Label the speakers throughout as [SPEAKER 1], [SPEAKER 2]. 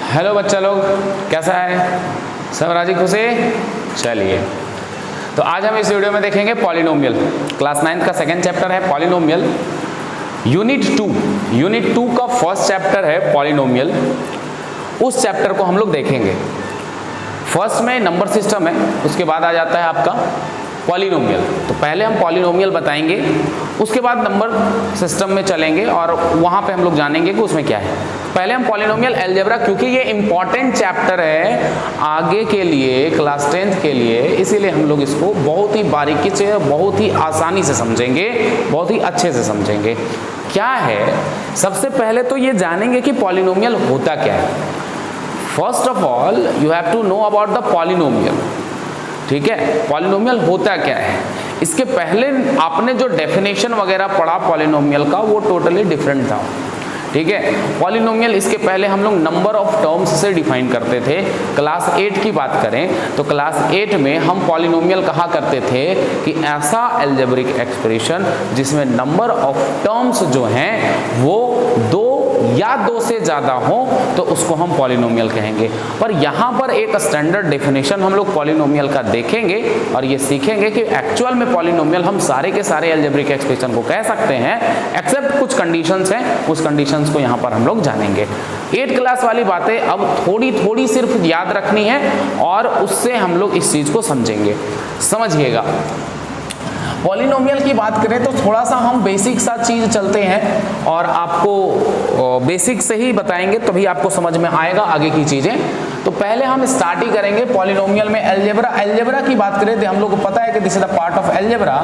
[SPEAKER 1] Hello बच्चा लोग, कैसा है? सब राजी खुशी? चलिए, तो आज हम इस वीडियो में देखेंगे पॉलिनोमियल। क्लास 9 का सेकेंड चैप्टर है पॉलिनोमियल। यूनिट 2 का फर्स्ट चैप्टर है पॉलिनोमियल। उस चैप्टर को हम लोग देखेंगे। फर्स्ट में नंबर सिस्टम है, उसके बाद आ जाता है आपका पॉलिनोमियल। तो पहले हम पॉलिनोमियल बताएंगे, उसके बाद नंबर सिस्टम में चलेंगे और वहां पे हम लोग जानेंगे कि उसमें क्या है। पहले हम पॉलिनोमियल अलजेब्रा, क्योंकि ये इंपॉर्टेंट चैप्टर है आगे के लिए, क्लास 10th के लिए, इसीलिए हम लोग इसको बहुत ही बारीकी से, बहुत ही आसानी से समझेंगे, बहुत ही अच्छे से समझेंगे। क्या है, सबसे पहले तो ये जानेंगे कि पॉलिनोमियल होता क्या है। First of all you have to know about the polynomial. ठीक है, पॉलिनोमियल होता क्या है। इसके पहले आपने जो डेफिनेशन वगैरह पढ़ा पॉलिनोमियल का, वो टोटली डिफरेंट था। ठीक है, पॉलिनोमियल इसके पहले हम लोग नंबर ऑफ टर्म्स से डिफाइन करते थे। क्लास 8 की बात करें तो क्लास 8 में हम पॉलिनोमियल कहा करते थे कि ऐसा अलजेब्रिक एक्सप्रेशन जिसमें नंबर ऑफ टर्म्स जो हैं वो 2 या 2 से ज़्यादा हो तो उसको हम पॉलिनोमियल कहेंगे। पर यहाँ पर एक स्टैंडर्ड डेफिनेशन हम लोग पॉलिनोमियल का देखेंगे और ये सीखेंगे कि एक्चुअल में पॉलिनोमियल हम सारे के सारे अलजेब्रिक एक्सप्रेशन को कह सकते हैं, एक्सेप्ट कुछ कंडीशंस हैं, उस कंडीशंस को यहाँ पर हम लोग जानेंगे। 8 क्लास वाली बातें अब थोड़ी सिर्फ याद रखनी है और उससे हम लोग इस चीज़ को समझेंगे। समझिएगा, पॉलिनोमियल की बात करें तो थोड़ा सा हम बेसिक सा चीज़ चलते हैं और आपको बेसिक से ही बताएंगे, तभी आपको समझ में आएगा आगे की चीज़ें। तो पहले हम स्टार्ट ही करेंगे पॉलिनोमियल में अलजेब्रा। अलजेब्रा की बात करें तो हम लोग को पता है कि this is the part of algebra.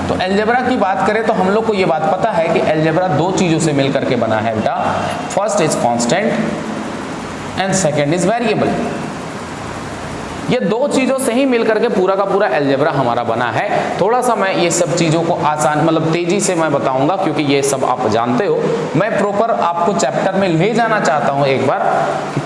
[SPEAKER 1] तो अलजेब्रा की बात करें तो हम लोग को ये बात पता है कि अलजेब्रा 2 चीज़ों से मिलकर के बना है बेटा। First is constant and second is variable. ये 2 चीज़ों से ही मिलकर के पूरा का पूरा अलजेब्रा हमारा बना है। थोड़ा सा मैं ये सब चीज़ों को आसान मतलब तेज़ी से मैं बताऊंगा, क्योंकि ये सब आप जानते हो। मैं प्रॉपर आपको चैप्टर में ले जाना चाहता हूँ एक बार,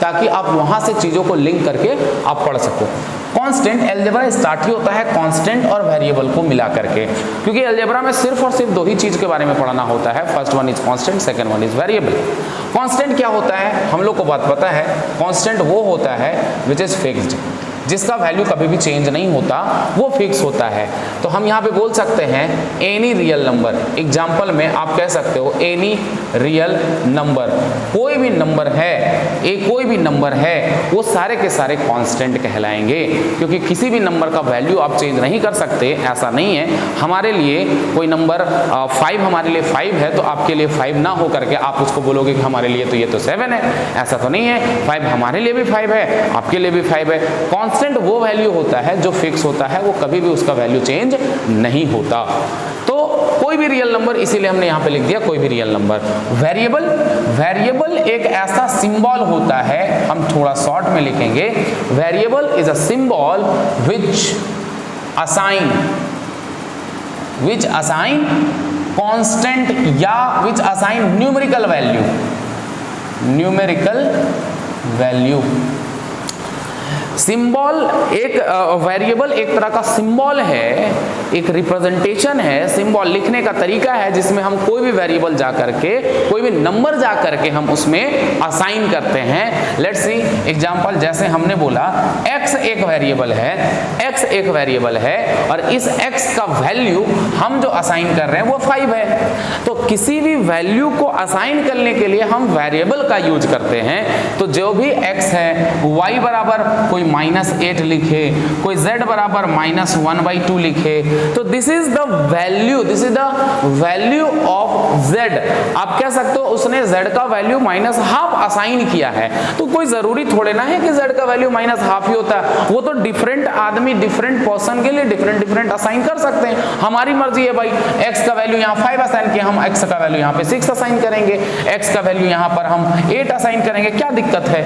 [SPEAKER 1] ताकि आप वहाँ से चीज़ों को लिंक करके आप पढ़ सको। कांस्टेंट, अलजेब्रा स्टार्ट ही होता है कांस्टेंट और वेरिएबल को मिला करके, क्योंकि अलजेब्रा में सिर्फ और सिर्फ 2 ही चीज़ के बारे में पढ़ना होता है। First one is constant, second one is variable. Constant क्या होता है हम लोग को बात पता है। कांस्टेंट वो होता है विच इज फिक्स्ड, जिसका वैल्यू कभी भी चेंज नहीं होता, वो फिक्स होता है। तो हम यहाँ पे बोल सकते हैं एनी रियल नंबर। एग्जाम्पल में आप कह सकते हो एनी रियल नंबर, कोई भी नंबर है, कोई भी नंबर है, वो सारे के सारे कांस्टेंट कहलाएंगे, क्योंकि किसी भी नंबर का वैल्यू आप चेंज नहीं कर सकते। ऐसा नहीं है हमारे लिए कोई नंबर 5 हमारे लिए 5 है तो आपके लिए 5 ना हो करके आप उसको बोलोगे कि हमारे लिए तो ये तो 7 है। ऐसा तो नहीं है, 5 हमारे लिए भी 5 है, आपके लिए भी 5 है। कांस्टेंट वो वैल्यू होता है जो फिक्स होता है, वो कभी भी उसका वैल्यू चेंज नहीं होता। तो कोई भी रियल नंबर, इसीलिए हमने यहां पे लिख दिया कोई भी रियल नंबर। वेरिएबल, वेरिएबल एक ऐसा सिंबल होता है, हम थोड़ा शॉर्ट में लिखेंगे। Variable is a symbol which assign constant या which assign numerical value। Symbol, एक वेरिएबल एक तरह का सिंबल है, एक रिप्रेजेंटेशन है, सिंबल लिखने का तरीका है जिसमें हम कोई भी वेरिएबल जा करके, कोई भी नंबर जा करके हम उसमें असाइन करते हैं। लेट्स सी एग्जांपल, जैसे हमने बोला x एक वेरिएबल है, और इस x का वैल्यू हम जो असाइन कर रहे हैं वो 5 है। तो किसी भी वैल्यू को असाइन करने के लिए हम वेरिएबल का यूज करते हैं। तो जो भी x है, y बराबर कोई -8 लिखे, कोई z बराबर -1/2 लिखे, तो this is the value of z। आप कह सकते हो उसने z का वैल्यू -12 असाइन किया है। तो कोई जरूरी थोड़े ना है कि z का वैल्यू -12 ही होता है। वो तो डिफरेंट आदमी, डिफरेंट पर्सन के लिए डिफरेंट असाइन कर सकते हैं। हमारी मर्जी है भाई, x का वैल्यू यहाँ 5 असाइन किया, हम x का वैल्यू यहाँ पे 6 असाइन करेंगे, x का वैल्यू यहाँ पर हम 8 असाइन करेंगे, क्या दिक्कत है?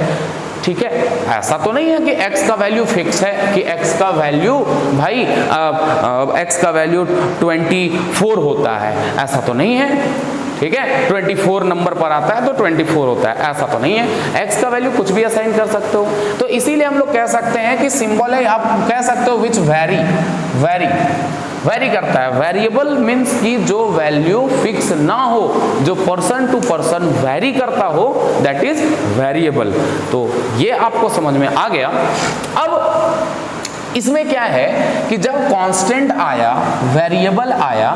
[SPEAKER 1] ठीक है, ऐसा तो नहीं है कि x का वैल्यू फिक्स है कि x का वैल्यू भाई x का वैल्यू 24 होता है, ऐसा तो नहीं है। ठीक है, 24 नंबर पर आता है तो 24 होता है, ऐसा तो नहीं है। x का वैल्यू कुछ भी असाइन कर सकते हो। तो इसीलिए हम लोग कह सकते हैं कि सिंबल है, आप कह सकते हो विच वेरी वेरी करता है। वेरिएबल मीन्स कि जो वैल्यू फिक्स ना हो, जो पर्सन टू पर्सन वेरी करता हो, दैट इज वेरिएबल। तो ये आपको समझ में आ गया। अब इसमें क्या है कि जब कांस्टेंट आया, वेरिएबल आया,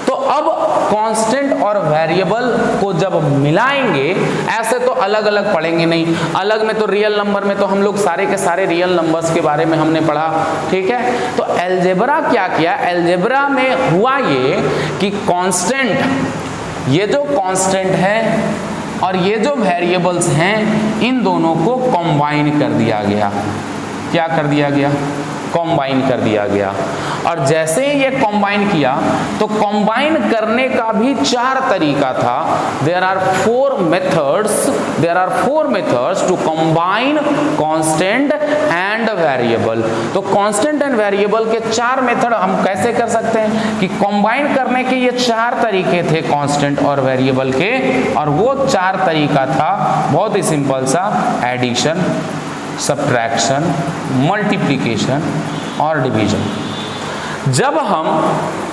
[SPEAKER 1] तो अब कांस्टेंट और वेरिएबल को जब मिलाएंगे, ऐसे तो अलग अलग पढ़ेंगे नहीं। अलग में तो रियल नंबर में तो हम लोग सारे के सारे रियल नंबर्स के बारे में हमने पढ़ा, ठीक है। तो अलजेब्रा क्या किया, अलजेब्रा में हुआ ये कि कांस्टेंट, ये जो कांस्टेंट है और ये जो वेरिएबल्स हैं, इन दोनों को कंबाइन कर दिया गया। क्या कर दिया गया, कंबाइन कर दिया गया। और जैसे ही ये कंबाइन किया, तो कंबाइन करने का भी 4 तरीका था। There are 4 methods to combine constant and variable. तो कांस्टेंट एंड वेरिएबल के 4 मेथड हम कैसे कर सकते हैं कि कंबाइन करने के ये 4 तरीके थे कांस्टेंट और वेरिएबल के, और वो 4 तरीका था बहुत ही सिंपल सा, एडिशन, सब्ट्रैक्शन, मल्टीप्लिकेशन और डिवीजन। जब हम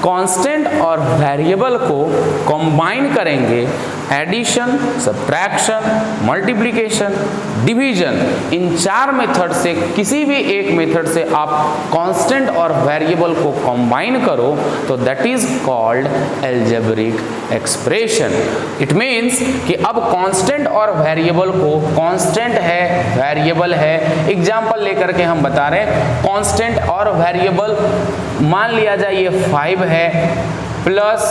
[SPEAKER 1] कांस्टेंट और वेरिएबल को कंबाइन करेंगे, एडिशन, सब्ट्रैक्शन, मल्टीप्लिकेशन, डिवीजन, इन 4 मेथड से किसी भी एक मेथड से आप कांस्टेंट और वेरिएबल को कंबाइन करो, तो that is called algebraic expression. It means कि अब कांस्टेंट और वेरिएबल को, कांस्टेंट है, वेरिएबल है, एग्जांपल लेकर के हम बता रहे हैं, कांस्टेंट और वेरिएबल मान लिया जाए ये 5 है प्लस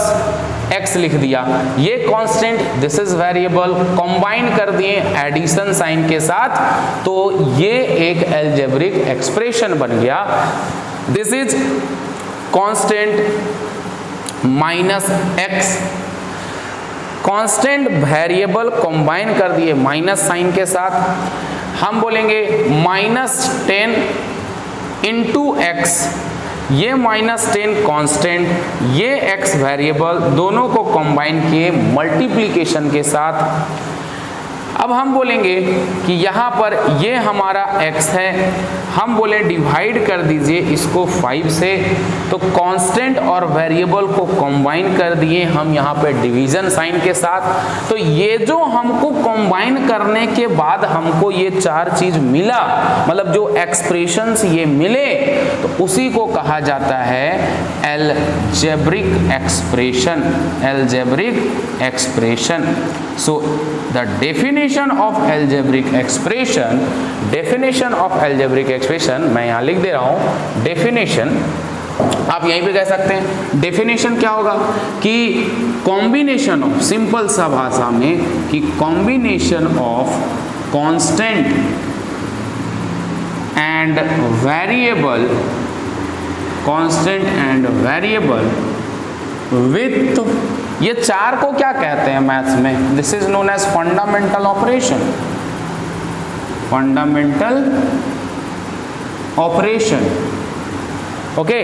[SPEAKER 1] x लिख दिया, ये constant, this is variable, combine कर दिए एडिशन साइन के साथ, तो ये एक अलजेब्रिक एक्सप्रेशन बन गया। This is constant minus x, constant variable combine कर दिए माइनस साइन के साथ, हम बोलेंगे -10 इंटू x, ये -10 कांस्टेंट, ये x वेरिएबल, दोनों को कंबाइन किए मल्टीप्लिकेशन के साथ। अब हम बोलेंगे कि यहाँ पर ये हमारा x है, हम बोले डिवाइड कर दीजिए इसको 5 से, तो कांस्टेंट और वेरिएबल को कंबाइन कर दिए हम यहाँ पे डिवीजन साइन के साथ। तो ये जो हमको कंबाइन करने के बाद हमको ये 4 चीज मिला, मतलब जो एक्सप्रेशंस ये मिले, तो उसी को कहा जाता है algebraic expression, algebraic expression. So the definition of algebraic expression मैं यहाँ लिख दे रहा हूँ, डेफिनेशन आप यहीं पे कह सकते हैं। डेफिनेशन क्या होगा कि कॉम्बिनेशन ऑफ, सिंपल सा भाषा में कि combination of constant and variable, constant and variable with, ये 4 को क्या कहते हैं मैथ्स में, this is known as fundamental operation, fundamental operation, okay.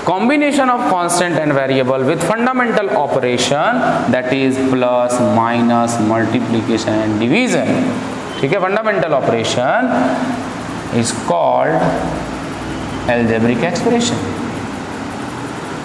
[SPEAKER 1] Combination of constant and variable with fundamental operation, that is plus, minus, multiplication and division, ठीक है। Fundamental operation is called algebraic expression,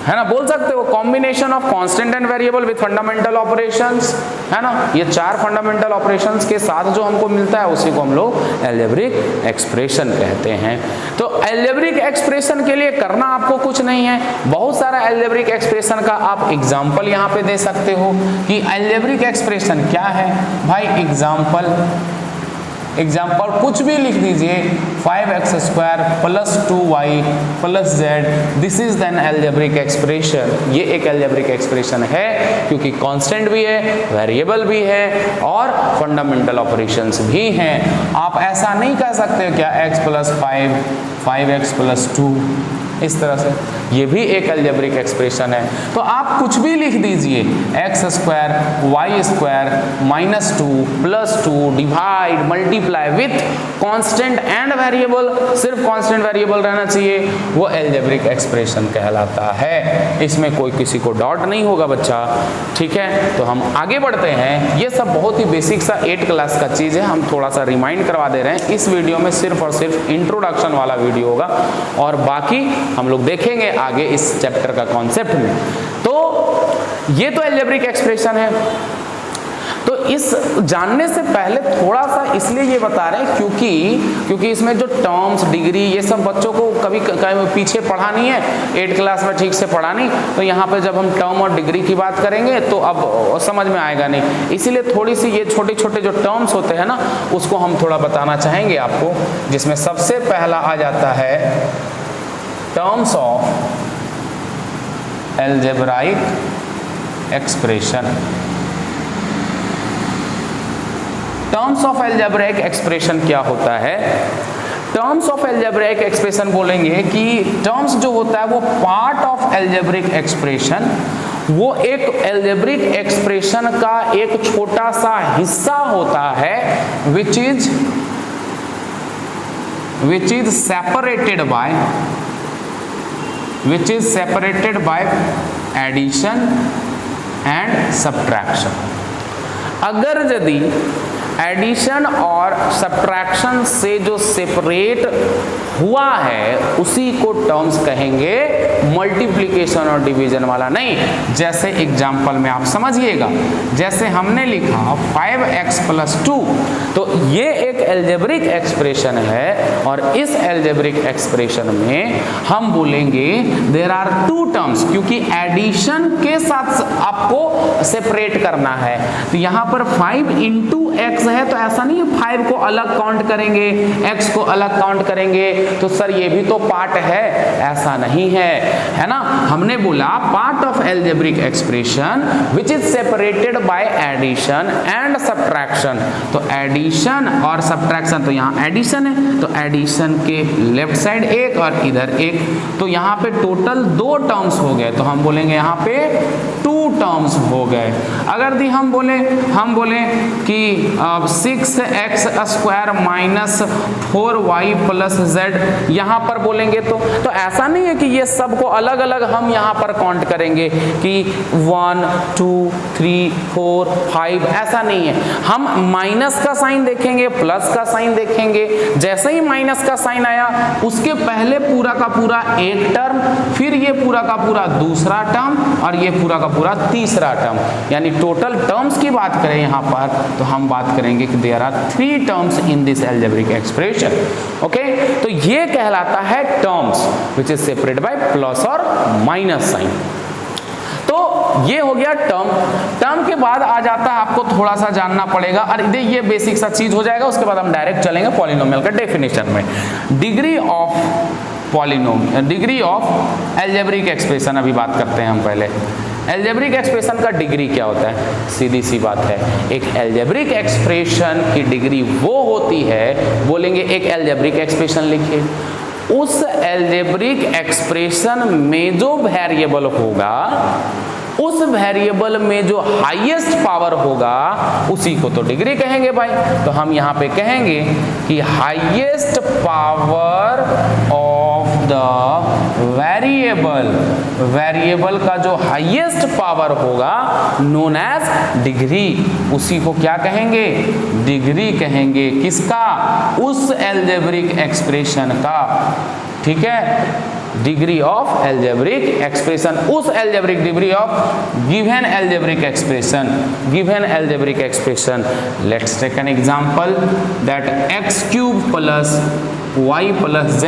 [SPEAKER 1] है ना। बोल सकते हो combination of constant and variable with fundamental operations, है ना। ये 4 फंडामेंटल ऑपरेशंस के साथ जो हमको मिलता है उसी को हम लोग अलजेब्रिक एक्सप्रेशन कहते हैं। तो अलजेब्रिक एक्सप्रेशन के लिए करना आपको कुछ नहीं है, बहुत सारा अलजेब्रिक एक्सप्रेशन का आप एग्जांपल यहाँ पे दे सकते हो कि अलजेब्रिक एक्सप्रेशन क्या है भाई। एग्जाम्पल कुछ भी लिख दीजिए, 5x² + 2y + z, this is then algebraic expression. ये एक अलजेब्रिक एक्सप्रेशन है क्योंकि कांस्टेंट भी है, वेरिएबल भी है और फंडामेंटल ऑपरेशंस भी हैं। आप ऐसा नहीं कह सकते क्या x + 5, 5x + 2, इस तरह से, ये भी एक अलजेब्रिक एक्सप्रेशन है। तो आप कुछ भी लिख दीजिए, x² y² -2 + 2 divide multiply with constant and variable, सिर्फ कांस्टेंट वेरिएबल रहना चाहिए, वो अलजेब्रिक एक्सप्रेशन कहलाता है। इसमें कोई किसी को डाउट नहीं होगा बच्चा, ठीक है। तो हम आगे बढ़ते हैं। ये सब बहुत ही बेसिक सा 8 क्लास का चीज़ है, हम थोड़ा सा रिमाइंड करवा दे रहे हैं। इस वीडियो में सिर्फ और सिर्फ इंट्रोडक्शन वाला वीडियो होगा और बाकी हम लोग देखेंगे आगे इस चैप्टर का कॉन्सेप्ट में। तो ये तो अलजेब्रिक एक्सप्रेशन है। तो इस जानने से पहले थोड़ा सा इसलिए ये बता रहे हैं क्योंकि इसमें जो टर्म्स, डिग्री, ये सब बच्चों को कभी पीछे पढ़ा नहीं है, 8th क्लास में ठीक से पढ़ा नहीं, तो यहाँ पे जब हम टर्म और डिग्री की बात करेंगे तो अब समझ में आएगा नहीं। इसीलिए थोड़ी सी ये छोटे छोटे जो टर्म्स होते हैं ना, उसको हम थोड़ा बताना चाहेंगे आपको, जिसमें सबसे पहला आ जाता है terms of algebraic expression. Terms of algebraic expression क्या होता है? टर्म्स ऑफ अलजेब्राइक एक्सप्रेशन बोलेंगे कि टर्म्स जो होता है वो पार्ट ऑफ अलजेब्रिक एक्सप्रेशन, वो एक अलजेब्रिक एक्सप्रेशन का एक छोटा सा हिस्सा होता है which is separated by addition and subtraction. अगर यदि एडिशन और सब्ट्रैक्शन से जो सेपरेट हुआ है उसी को टर्म्स कहेंगे, मल्टीप्लिकेशन और डिवीजन वाला नहीं। जैसे एग्जांपल में आप समझिएगा, जैसे हमने लिखा 5x + 2, तो ये एक अलजेब्रिक एक्सप्रेशन है और इस अलजेब्रिक एक्सप्रेशन में हम बोलेंगे देयर आर 2 टर्म्स, क्योंकि एडिशन के साथ आपको सेपरेट करना है। तो यहाँ पर 5 × x है, तो ऐसा नहीं है 5 को अलग काउंट करेंगे, x को अलग काउंट करेंगे, तो सर ये भी तो पार्ट है, ऐसा नहीं है ना। हमने बोला part of algebraic expression which is separated by addition and subtraction. तो एडिशन और सब्ट्रैक्शन, तो यहाँ एडिशन है तो एडिशन के लेफ्ट साइड एक और इधर एक, तो यहाँ पे टोटल 2 टर्म्स हो गए, तो हम बोलेंगे यहाँ पे 2 टर्म्स हो गए। अगर हम बोले कि 6x² - 4y + z, यहाँ पर बोलेंगे तो ऐसा नहीं है कि ये सबको अलग अलग हम यहाँ पर काउंट करेंगे कि 1 2 3 4 5, ऐसा नहीं है। हम माइनस का साइन देखेंगे, प्लस का साइन देखेंगे, जैसे ही माइनस का साइन आया उसके पहले पूरा का पूरा एक टर्म, फिर ये पूरा का पूरा दूसरा टर्म और ये पूरा का पूरा तीसरा टर्म, यानी टोटल टर्म्स की बात करें यहाँ पर तो हम बात करेंगे कि there are 3 terms in this algebraic expression. Okay, तो ये कहलाता है terms which is separated by plus और माइनस साइन। तो ये हो गया टर्म के बाद आ जाता है, आपको थोड़ा सा जानना पड़ेगा, और ये बेसिक सा चीज हो जाएगा, उसके बाद हम डायरेक्ट चलेंगे पॉलिनोमियल का डेफिनेशन में। डिग्री ऑफ अलजेब्रिक एक्सप्रेशन अभी बात करते हैं हम। पहले अलजेब्रिक एक्सप्रेशन का डिग्री क्या होता है? सीधी सी बात है, एक अलजेब्रिक एक्सप्रेशन की डिग्री वो होती है, बोलेंगे एक अलजेब्रिक एक्सप्रेशन लिखिए, उस अलजेब्रिक एक्सप्रेशन में जो वेरिएबल होगा, उस वेरिएबल में जो हाईएस्ट पावर होगा उसी को तो डिग्री कहेंगे भाई। तो हम यहाँ पे कहेंगे कि highest power of the variable का जो हाईएस्ट पावर होगा नोन एज डिग्री, उसी को क्या कहेंगे? डिग्री कहेंगे। किसका? उस अलजेब्रिक एक्सप्रेशन का। ठीक है, डिग्री ऑफ अलजेब्रिक एक्सप्रेशन, उस algebraic degree of given algebraic expression. Let's take an example that x³ + y + z।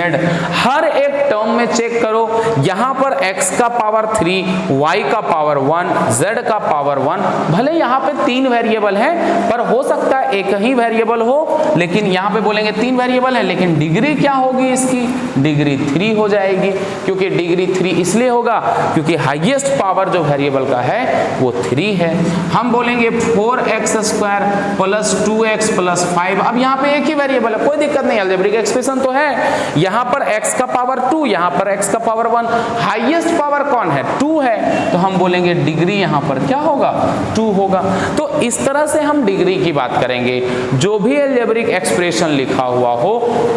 [SPEAKER 1] हर एक टर्म में चेक करो, यहां पर x का पावर 3, y का पावर 1, z का पावर 1। भले यहां पे 3 वेरिएबल हैं, पर हो सकता है एक ही वेरिएबल हो, लेकिन यहां पे बोलेंगे 3 वेरिएबल है, लेकिन डिग्री क्या होगी इसकी? डिग्री 3 हो जाएगी। क्योंकि डिग्री 3 इसलिए होगा क्योंकि हाईएस्ट पावर जो वेरिएबल का है वो 3 है। हम बोलेंगे 4x² + 2x + 5। अब यहाँ पे एक ही वेरिएबल है, कोई दिक्कत नहीं, अलजेब्रिक एक्सप्रेशन तो है। यहाँ पर x का पावर 2, यहाँ पर x का पावर 1, हाईएस्ट पावर कौन है? 2 है, तो हम बोलेंगे डिग्री यहाँ पर क्या होगा? 2 होगा। तो इस तरह से हम डिग्री की बात करेंगे। जो भी अलजेब्रिक एक्सप्रेशन लिखा हुआ हो,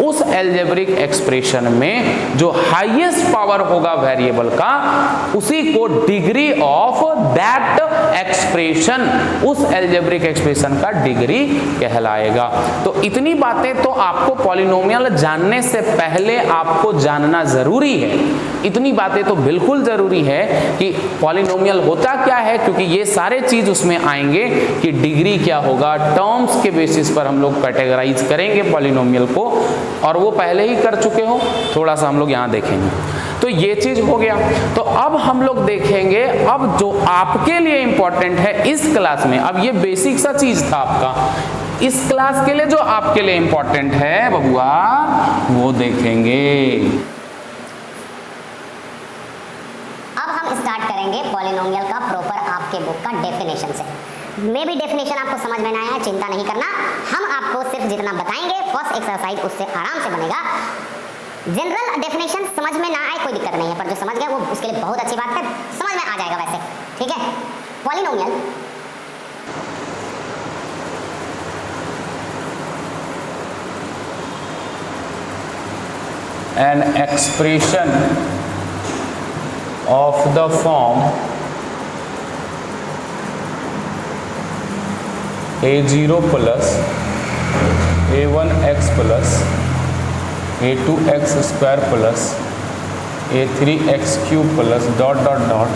[SPEAKER 1] उस अलजेब्रिक एक्सप्रेशन में जो हाईएस्ट पावर होगा वेरिएबल का, उसी को डिग्री ऑफ दैट एक्सप्रेशन, उस अलजेब्रिक एक्सप्रेशन का डिग्री कहलाएगा। तो इतनी बातें तो आपको पॉलिनोमियल जानने से पहले आपको जानना जरूरी है, इतनी बातें तो बिल्कुल जरूरी है कि पॉलिनोमियल होता क्या है, क्योंकि ये सारे चीज उसमें आएंगे कि डिग्री क्या होगा, टर्म्स के बेसिस पर हम लोग कैटेगराइज करेंगे पॉलिनोमियल को, और वो पहले ही कर चुके हो, थोड़ा सा हम लोग यहाँ देखेंगे। तो ये चीज हो गया। तो अब हम लोग देखेंगे अब जो आपके लिए इंपॉर्टेंट है इस क्लास में, अब ये बेसिक सा चीज था आपका, इस क्लास के लिए जो आपके लिए इंपॉर्टेंट है बबुआ वो देखेंगे।
[SPEAKER 2] अब हम स्टार्ट करेंगे पॉलिनोमियल का प्रॉपर आपके बुक का डेफिनेशन से। मे भी डेफिनेशन आपको समझ में ना आया, चिंता नहीं करना, हम आपको सिर्फ जितना बताएंगे फर्स्ट एक्सरसाइज उससे आराम से बनेगा। जनरल डेफिनेशन समझ में ना आए कोई दिक्कत नहीं है, पर जो समझ गए वो उसके लिए बहुत अच्छी बात है, समझ में आ जाएगा वैसे, ठीक है। Polynomial
[SPEAKER 1] an expression of the form a0 plus a1x plus a2x square plus a3x cube plus dot dot dot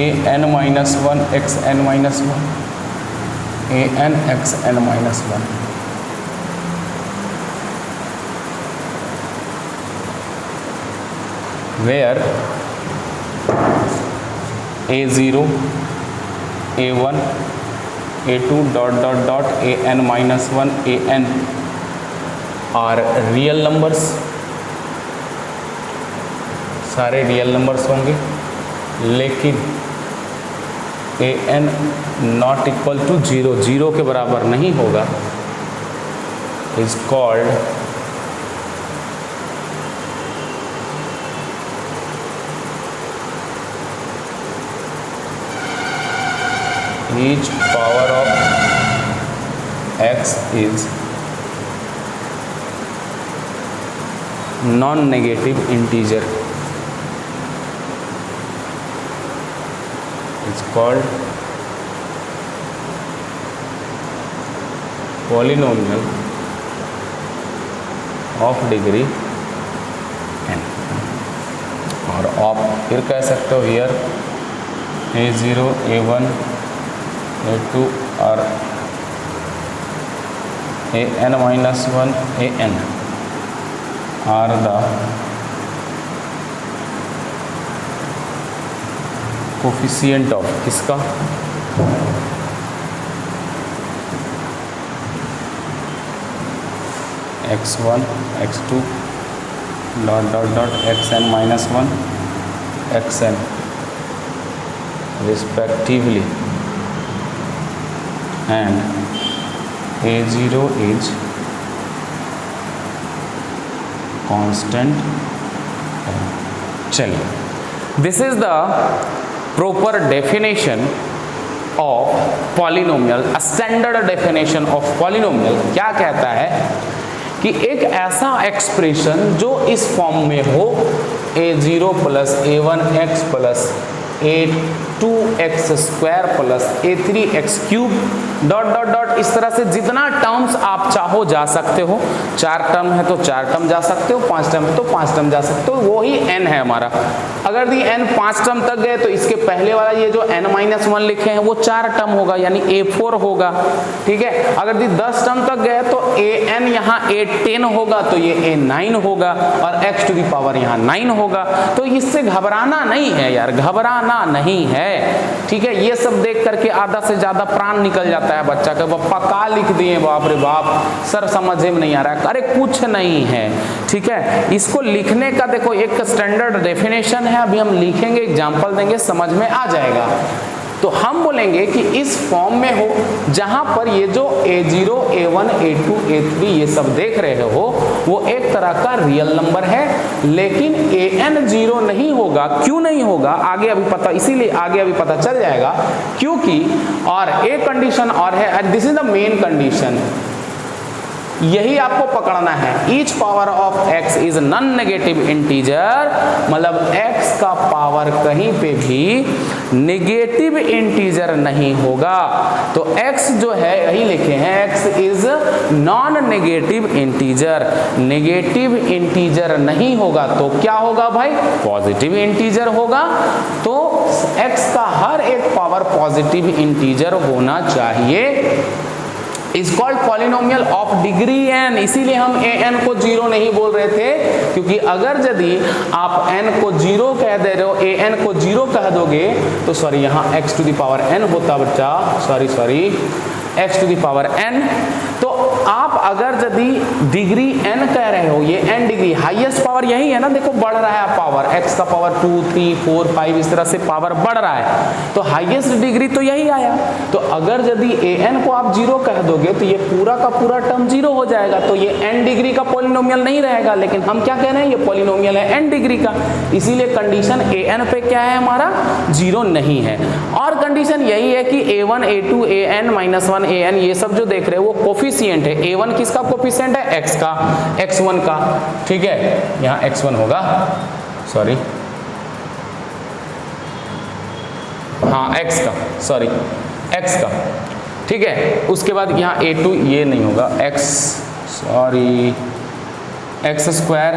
[SPEAKER 1] an minus 1 xn minus 1 an xn minus 1 where a0 a1 a2 dot dot dot an minus 1 an are real numbers, सारे real numbers होंगे, लेकिन an not equal to 0, 0 के बराबर नहीं होगा, is called each power of x is non-negative integer, it's called polynomial of degree n, और आप फिर कह सकते हो here a0 a1 a2 और an minus 1 an are the coefficient of किसका, x1 x2 dot dot dot xn minus 1 xn respectively, and a0 is constant. चलिए, this is the proper definition of polynomial, a standard definition of polynomial। क्या कहता है कि एक ऐसा expression जो इस फॉर्म में हो a0 plus a1x plus a2x square plus a3x cube dot dot dot, इस तरह से जितना टर्म्स आप चाहो जा सकते हो, 4 टर्म है तो 4 टर्म जा सकते हो, 5 टर्म है तो 5 टर्म जा सकते हो, वो ही n है हमारा। अगर दी n 5 टर्म तक गए तो इसके पहले वाला ये जो n-1 लिखे हैं वो 4 टर्म होगा, यानी a4 होगा, ठीक है। अगर दी 10 टर्म तक गए तो an यहाँ a10 होगा तो ये a9 होगा, और x टू दी पावर यहाँ 9 होगा। तो इससे घबराना नहीं है यार, घबराना नहीं है, ठीक है। ये सब देख करके आधा से ज्यादा प्राण निकल जाता है बच्चा का, पप्पा का लिख दिए, बाप रे बाप, सर समझ में नहीं आ रहा है। अरे कुछ नहीं है, ठीक है। इसको लिखने का देखो एक स्टैंडर्ड डेफिनेशन है, अभी हम लिखेंगे, एग्जांपल देंगे, समझ में आ जाएगा। तो हम बोलेंगे कि इस फॉर्म में हो जहां पर ये जो a0 a1 a2 a3 ये सब देख रहे हो वो एक तरह का रियल नंबर है, लेकिन an 0 नहीं होगा। क्यों नहीं होगा आगे अभी पता, इसीलिए आगे अभी पता चल जाएगा, क्योंकि और एक कंडीशन और है, this is the main condition, यही आपको पकड़ना है। Each power of x is non negative integer, मतलब x का पावर कहीं पे भी नेगेटिव इंटीजर नहीं होगा। तो x जो है यही लिखे हैं, x is non negative integer. Negative integer नहीं होगा तो क्या होगा भाई? पॉजिटिव इंटीजर होगा। तो x का हर एक पावर पॉजिटिव इंटीजर होना चाहिए। Is called polynomial of degree n। इसीलिए हम an को 0 नहीं बोल रहे थे, क्योंकि अगर यदि आप n को 0 कह दे रहे हो, an को 0 कह दोगे तो सॉरी यहाँ x to the power n होता बच्चा, sorry x to the power n। तो आप अगर यदि डिग्री n कह रहे हो, ये n डिग्री, हाईएस्ट पावर यही है ना, देखो बढ़ रहा है पावर, x का पावर 2, 3, 4, 5 इस तरह से पावर बढ़ रहा है, तो हाईएस्ट डिग्री तो यही आया। तो अगर यदि an को आप 0 कह दोगे तो ये पूरा का पूरा टर्म 0 हो जाएगा, तो ये n डिग्री का पॉलिनोमियल नहीं रहेगा। लेकिन हम क्या कह रहे हैं, ये पॉलिनोमियल है n डिग्री का, इसीलिए कंडीशन an पे क्या है हमारा? 0 नहीं है। और कंडीशन यही है कि a1, a2, an -1, an ये सब जो देख रहे हो वो कोफिशिएंट है। a1 किसका कोफिशिएंट है? x का, x1 का, ठीक है, यहाँ x1 होगा, सॉरी हाँ x का, सॉरी x का, ठीक है। उसके बाद यहाँ a2 ये नहीं होगा, x sorry x square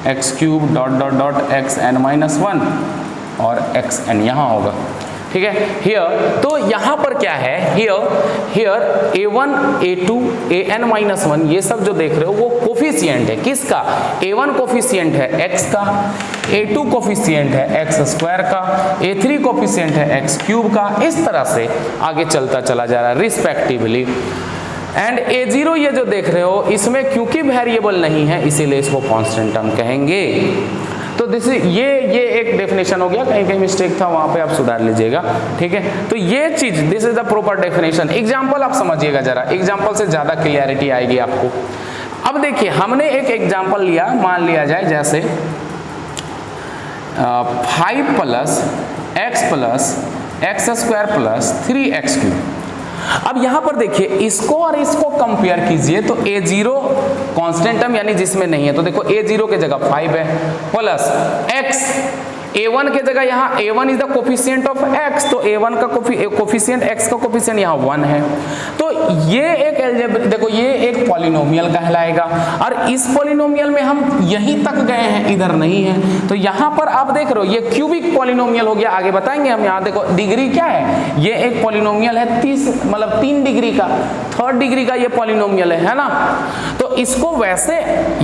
[SPEAKER 1] x cube dot dot dot xn-1 और xn यहाँ होगा, ठीक है। हियर तो यहाँ पर क्या है, हियर a1, a2, an-1 ये सब जो देख रहे हो वो कोफिशिएंट है। किसका? a1 कोफिशिएंट है x का, a2 कोफिशिएंट है x स्क्वायर का, a3 कोफिशिएंट है x क्यूब का। इस तरह से आगे चलता चला जा रहा है रिस्पेक्टिवली। एंड a0 ये जो देख रहे हो इसमें क्योंकि वेरिएबल नहीं है इसीलिए इसको कांस्टेंट टर्म कहेंगे। तो दिस ये एक डेफिनेशन हो गया, कहीं कहीं मिस्टेक था वहां पे आप सुधार लीजिएगा, ठीक है। तो ये चीज, this is the proper definition. Example आप समझिएगा जरा, एग्जांपल से ज्यादा क्लियरिटी आएगी आपको। अब देखिए हमने एक एग्जांपल लिया, मान लिया जाए जैसे 5 plus x square plus 3x cube. अब यहां पर देखिए इसको और इसको कंपेयर कीजिए तो a0 कांस्टेंट टर्म यानी जिसमें नहीं है, तो देखो a0 के जगह 5 है प्लस x, a1 के जगह यहाँ a1 is the coefficient of x, तो a1 का कोफिशिएंट x का कोफिशिएंट यहाँ 1 है। तो ये एक अलजेब्रिक, देखो ये एक पॉलिनोमियल कहलाएगा। और इस पॉलिनोमियल में हम यहीं तक गए हैं, इधर नहीं है। तो यहाँ पर आप देख रहे हो ये क्यूबिक पॉलिनोमियल हो गया, आगे बताएंगे हम। यहाँ देखो डिग्री क्या है, ये एक पॉलिनोमियल है 30 मतलब 3 डिग्री का, 3rd डिग्री का ये पॉलिनोमियल है ना। तो इसको वैसे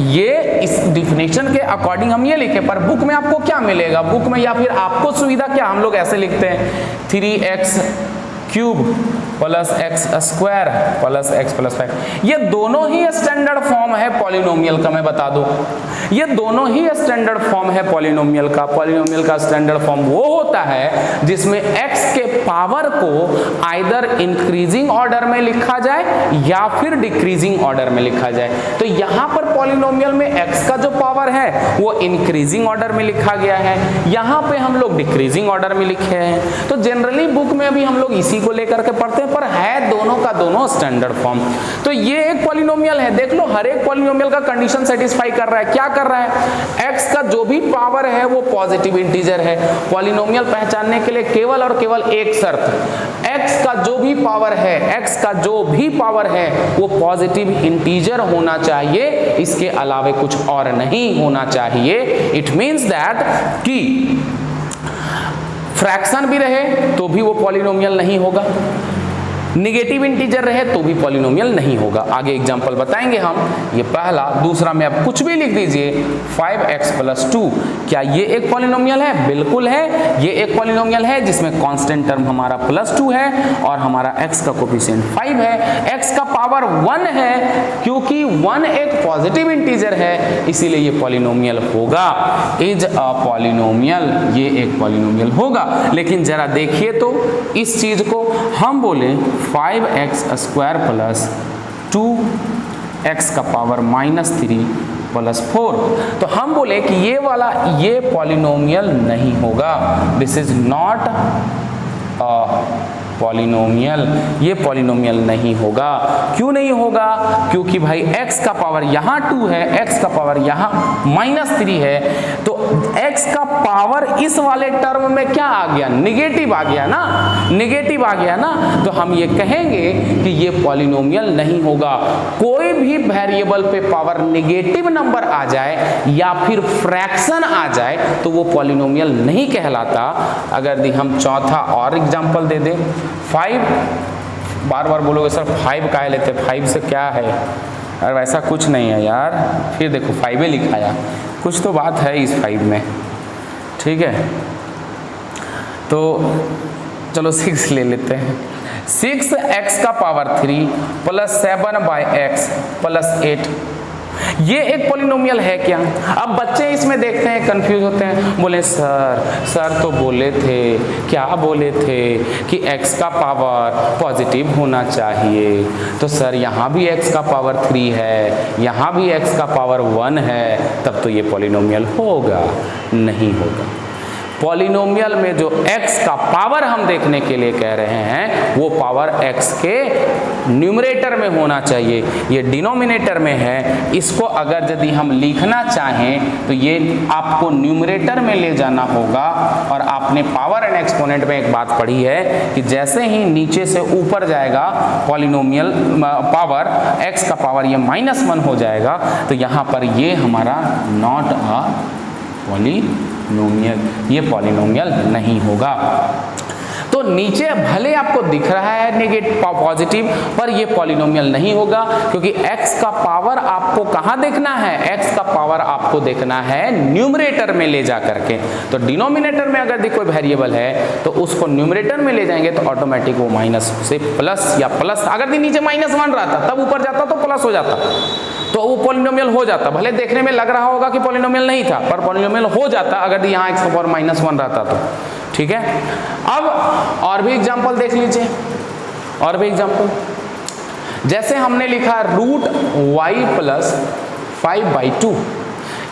[SPEAKER 1] ये इस डिफिनेशन के अकॉर्डिंग हम ये लिखे, पर बुक में आपको क्या मिलेगा, बुक में या फिर आपको सुविधा क्या, हम लोग ऐसे लिखते हैं 3x cube plus x square plus x plus 5। ये दोनों ही स्टैंडर्ड फॉर्म है पॉलिनोमियल का, मैं बता दूं ये दोनों ही स्टैंडर्ड फॉर्म है पॉलिनोमियल का। पॉलिनोमियल का स्टैंडर्ड फॉर्म वो होता है जिसमें x के पावर को आइदर इंक्रीजिंग ऑर्डर में लिखा जाए या फिर डिक्रीजिंग ऑर्डर में लिखा जाए। तो यहाँ पर पॉलिनोमियल में x का जो पावर है वो इंक्रीजिंग ऑर्डर में लिखा गया है, यहाँ पे हम लोग डिक्रीजिंग ऑर्डर में लिखे हैं। तो जनरली बुक में अभी हम लोग इसी को लेकर के पढ़ते हैं, पर है दोनों का दोनों स्टैंडर्ड फॉर्म। तो ये एक पॉलिनोमियल है, देख लो हर एक पॉलिनोमियल का कंडीशन सेटिस्फाई कर रहा है। क्या कर रहा है, x का जो भी पावर है वो पॉजिटिव इंटीजर है। पॉलिनोमियल पहचानने के लिए केवल और केवल एक शर्त, x का जो भी पावर है, x का जो भी पावर है वो पॉजिटिव इंटीजर होना चाहिए, इसके अलावे कुछ और नहीं होना चाहिए। इट मींस दैट कि फ्रैक्शन भी रहे तो भी वो पॉलिनोमियल नहीं होगा, निगेटिव इंटीजर रहे तो भी पॉलिनोमियल नहीं होगा। आगे एग्जांपल बताएंगे हम। ये पहला, दूसरा में आप कुछ भी लिख दीजिए 5x प्लस 2, क्या ये एक पॉलिनोमियल है? बिल्कुल है, ये एक पॉलिनोमियल है जिसमें कांस्टेंट टर्म हमारा +2 है और हमारा x का कोफिशिएंट 5 है, x का पावर 1 है, क्योंकि 1 एक पॉजिटिव इंटीजर है इसीलिए ये पॉलिनोमियल होगा, इज अ पॉलिनोमियल, ये एक पॉलिनोमियल होगा। लेकिन जरा देखिए तो इस चीज को हम बोले 5x स्क्वायर प्लस 2x का पावर -3 प्लस 4, तो हम बोले कि ये वाला ये पॉलिनोमियल नहीं होगा, दिस इज नॉट पॉलिनोमियल, ये पॉलिनोमियल नहीं होगा। क्यों नहीं होगा? क्योंकि भाई x का पावर यहाँ 2 है, x का पावर यहाँ -3 है, तो x का पावर इस वाले टर्म में क्या आ गया? निगेटिव आ गया ना, निगेटिव आ गया ना, तो हम ये कहेंगे कि ये पॉलिनोमियल नहीं होगा। कोई भी वेरिएबल पे पावर निगेटिव नंबर आ जाए या फिर फ्रैक्शन आ जाए तो वो पॉलिनोमियल नहीं कहलाता। अगर हम चौथा और एग्जांपल दे दें, 5, बार बार बोलोगे सर 5 काहे लेते, 5 से क्या है? अरे वैसा कुछ नहीं है यार, फिर देखो 5 लिखाया, कुछ तो बात है इस 5 में, ठीक है। तो चलो 6 ले लेते हैं। 6x का पावर 3 प्लस 7/x प्लस 8, ये एक पॉलिनोमियल है क्या? अब बच्चे इसमें देखते हैं, कंफ्यूज होते हैं, बोले सर तो बोले थे, क्या बोले थे कि x का पावर पॉजिटिव होना चाहिए, तो सर यहाँ भी x का पावर 3 है, यहाँ भी x का पावर 1 है, तब तो ये पॉलिनोमियल होगा? नहीं होगा। पॉलिनोमियल में जो x का पावर हम देखने के लिए कह रहे हैं वो पावर x के न्यूमरेटर में होना चाहिए, ये डिनोमिनेटर में है। इसको अगर यदि हम लिखना चाहें तो ये आपको न्यूमरेटर में ले जाना होगा। और आपने पावर एंड एक्सपोनेंट में एक बात पढ़ी है कि जैसे ही नीचे से ऊपर जाएगा पॉलिनोमियल पावर, x का पावर ये -1 हो जाएगा, तो यहाँ पर ये हमारा नॉट अ पॉलिनोमियल, ये पॉलिनोमियल नहीं होगा। तो नीचे भले आपको दिख रहा है नेगेटिव पॉजिटिव, पर ये पॉलिनोमियल नहीं होगा, क्योंकि x का पावर आपको कहाँ देखना है? x का पावर आपको देखना है न्यूमरेटर में ले जा करके। तो डिनोमिनेटर में अगर कोई वेरिएबल है तो उसको न्यूमरेटर में ले जाएंगे तो ऑटोमेटिक वो माइनस से प्लस, या प्लस अगर नीचे -1 रहा था तब ऊपर जाता तो प्लस हो जाता, तो वो पॉलिनोमियल हो जाता। भले देखने में लग रहा होगा कि पॉलिनोमियल नहीं था, पर पॉलिनोमियल हो जाता अगर यहाँ x का पावर -1 रहता तो, ठीक है। अब और भी एग्जांपल देख लीजिए, और भी एग्जांपल, जैसे हमने लिखा √y + 5/2,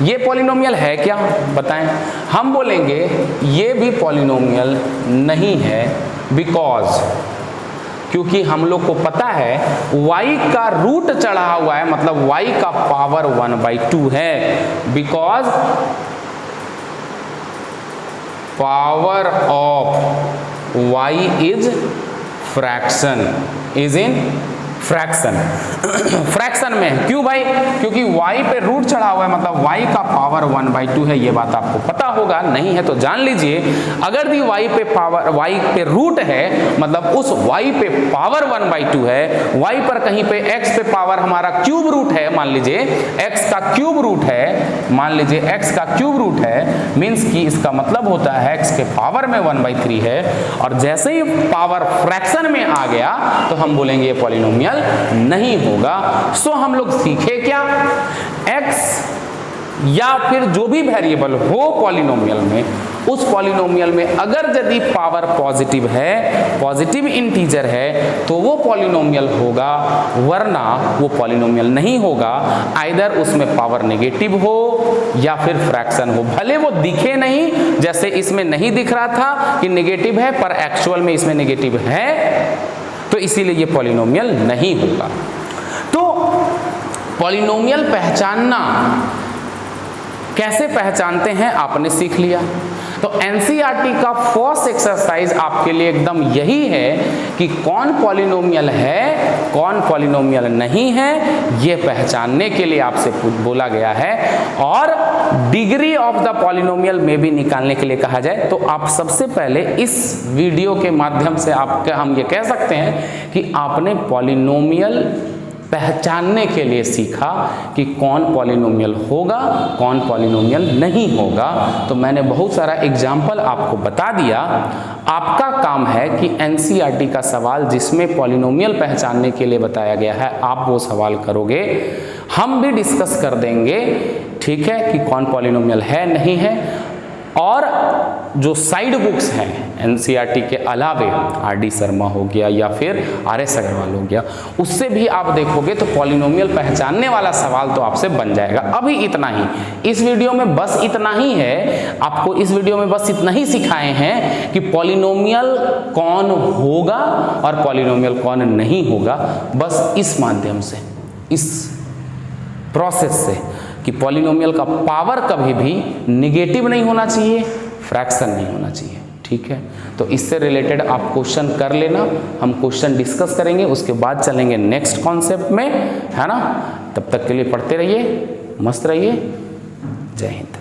[SPEAKER 1] ये पॉलिनोमियल है क्या? बताएं। हम बोलेंगे ये भी पॉलिनोमियल नहीं है, बिकॉज क्योंकि हम लोग को पता है y का रूट चढ़ा हुआ है, मतलब y का पावर 1/2 है, because power of y is fraction, is in fraction, fraction में है। क्यों भाई? क्योंकि y पे रूट चढ़ा हुआ है, मतलब y का पावर 1/2 है। ये बात आपको पता होगा, नहीं है तो जान लीजिए। अगर भी y पे रूट है, मतलब उस y पे पावर 1/2 है, y पर कहीं पे x पे पावर हमारा क्यूब रूट है, मान लीजिए x का क्यूब रूट है, मान लीजिए x का क्यूब रूट है, मीन्स कि इसका मतलब होता है x के पावर में 1/3 है। और जैसे ही पावर फ्रैक्शन में आ गया तो हम बोलेंगे ये पॉलिनोमियल नहीं होगा। सो हम लोग सीखे क्या? x या फिर जो भी वेरिएबल हो पॉलिनोमियल में, उस पॉलिनोमियल में अगर यदि पावर पॉजिटिव है, पॉजिटिव इंटीजर है, तो वो पॉलिनोमियल होगा, वरना वो पॉलिनोमियल नहीं होगा। आइदर उसमें पावर नेगेटिव हो या फिर फ्रैक्शन हो, भले वो दिखे नहीं, जैसे इसमें नहीं दिख रहा था कि नेगेटिव है, पर एक्चुअल में इसमें नेगेटिव है, तो इसीलिए ये पॉलिनोमियल नहीं होगा। तो पॉलिनोमियल पहचानना कैसे पहचानते हैं आपने सीख लिया। तो एनसीईआरटी का फर्स्ट एक्सरसाइज आपके लिए एकदम यही है कि कौन पॉलिनोमियल है, कौन पॉलिनोमियल नहीं है, ये पहचानने के लिए आपसे बोला गया है। और डिग्री ऑफ द पॉलिनोमियल में भी निकालने के लिए कहा जाए तो आप सबसे पहले इस वीडियो के माध्यम से हम ये कह सकते हैं कि आपने पॉलिनोमियल पहचानने के लिए सीखा कि कौन पॉलिनोमियल होगा, कौन पॉलिनोमियल नहीं होगा। तो मैंने बहुत सारा एग्जाम्पल आपको बता दिया। आपका काम है कि एनसीईआरटी का सवाल जिसमें पॉलिनोमियल पहचानने के लिए बताया गया है, आप वो सवाल करोगे, हम भी डिस्कस कर देंगे, ठीक है, कि कौन पॉलिनोमियल है नहीं है। और जो साइड बुक्स हैं एनसीईआरटी के अलावे, आरडी शर्मा हो गया या फिर आरएस अग्रवाल हो गया, उससे भी आप देखोगे तो पॉलिनोमियल पहचानने वाला सवाल तो आपसे बन जाएगा। अभी इतना ही, इस वीडियो में बस इतना ही है, आपको इस वीडियो में बस इतना ही सिखाए हैं कि पॉलिनोमियल कौन होगा और पॉलिनोमियल कौन नहीं होगा। बस इस माध्यम से, इस प्रोसेस से कि पॉलिनोमियल का पावर कभी भी निगेटिव नहीं होना चाहिए, फ्रैक्शन नहीं होना चाहिए। ठीक है, तो इससे रिलेटेड आप क्वेश्चन कर लेना, हम क्वेश्चन डिस्कस करेंगे, उसके बाद चलेंगे नेक्स्ट कॉन्सेप्ट में, है ना। तब तक के लिए पढ़ते रहिए, मस्त रहिए, जय हिंद।